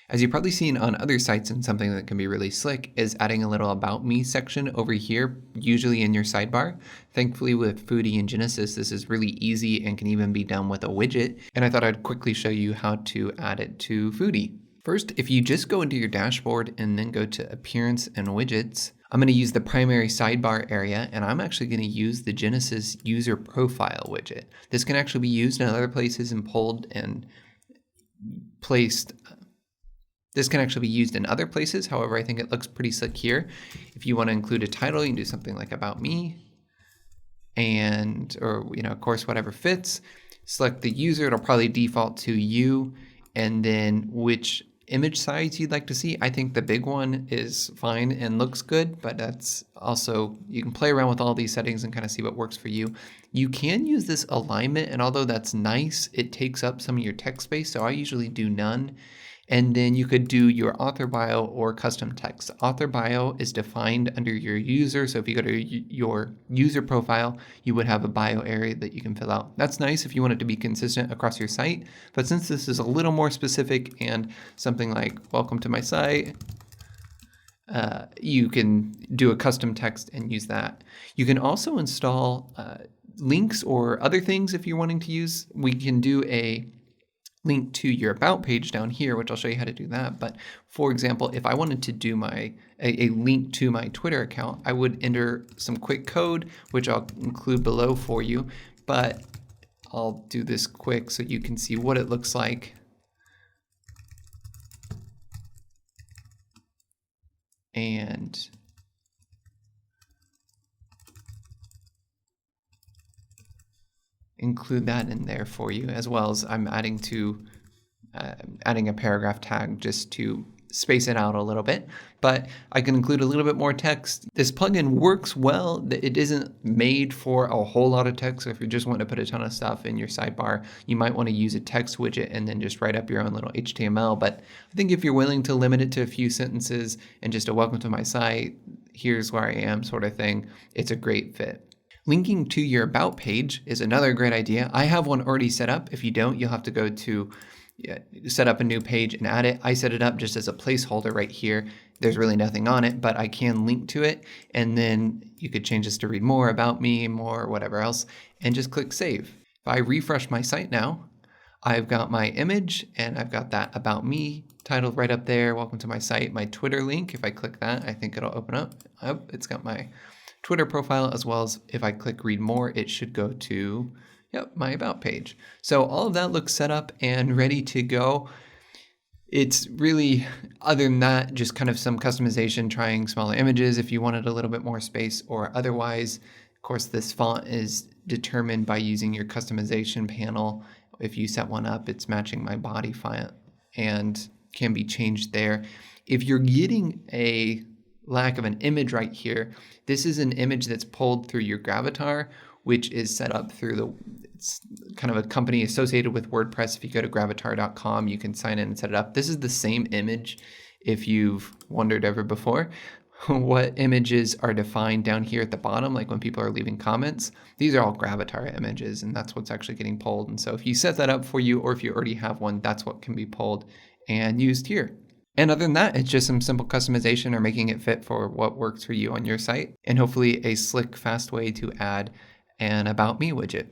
As you've probably seen on other sites, and something that can be really slick is adding a little About Me section over here, usually in your sidebar. Thankfully with Foodie and Genesis, this is really easy and can even be done with a widget. And I thought I'd quickly show you how to add it to Foodie. First, if you just go into your dashboard and then go to Appearance and Widgets, I'm going to use the primary sidebar area, and I'm actually going to use the Genesis user profile widget. This can actually be used in other places and pulled and placed. This can actually be used in other places. However, I think it looks pretty slick here. If you want to include a title, you can do something like About Me, and, or, of course, whatever fits. Select the user. It'll probably default to you, and then which image size you'd like to see. I think the big one is fine and looks good, but that's also, you can play around with all these settings and kind of see what works for you. You can use this alignment, and although that's nice, it takes up some of your text space, so I usually do none. And then you could do your author bio or custom text. Author bio is defined under your user. So if you go to your user profile, you would have a bio area that you can fill out. That's nice if you want it to be consistent across your site. But since this is a little more specific and something like welcome to my site, you can do a custom text and use that. You can also install links or other things if you're wanting to use. We can do a link to your About page down here, which I'll show you how to do that. But for example, if I wanted to do a link to my Twitter account, I would enter some quick code, which I'll include below for you. But I'll do this quick so you can see what it looks like. And include that in there for you, as well as I'm adding a paragraph tag just to space it out a little bit, but I can include a little bit more text. This plugin works well. It isn't made for a whole lot of text. So if you just want to put a ton of stuff in your sidebar, you might want to use a text widget and then just write up your own little HTML. But I think if you're willing to limit it to a few sentences and just a welcome to my site, here's where I am sort of thing, it's a great fit. Linking to your About page is another great idea. I have one already set up. If you don't, you'll have to go to set up a new page and add it. I set it up just as a placeholder right here. There's really nothing on it, but I can link to it. And then you could change this to read more about me, more, whatever else, and just click save. If I refresh my site now, I've got my image and I've got that About Me title right up there. Welcome to my site. My Twitter link, if I click that, I think it'll open up. Oh, it's got my Twitter profile, as well as if I click read more, it should go to my About page. So all of that looks set up and ready to go. It's really, other than that, just kind of some customization, trying smaller images if you wanted a little bit more space, or otherwise, of course, this font is determined by using your customization panel. If you set one up, it's matching my body font and can be changed there. If you're getting a lack of an image right here, this is an image that's pulled through your Gravatar, which is set up through it's kind of a company associated with WordPress. If you go to gravatar.com, you can sign in and set it up. This is the same image, if you've wondered ever before. What images are defined down here at the bottom, like when people are leaving comments, these are all Gravatar images, and that's what's actually getting pulled. And so if you set that up for you, or if you already have one, that's what can be pulled and used here. And other than that, it's just some simple customization or making it fit for what works for you on your site, and hopefully a slick, fast way to add an About Me widget.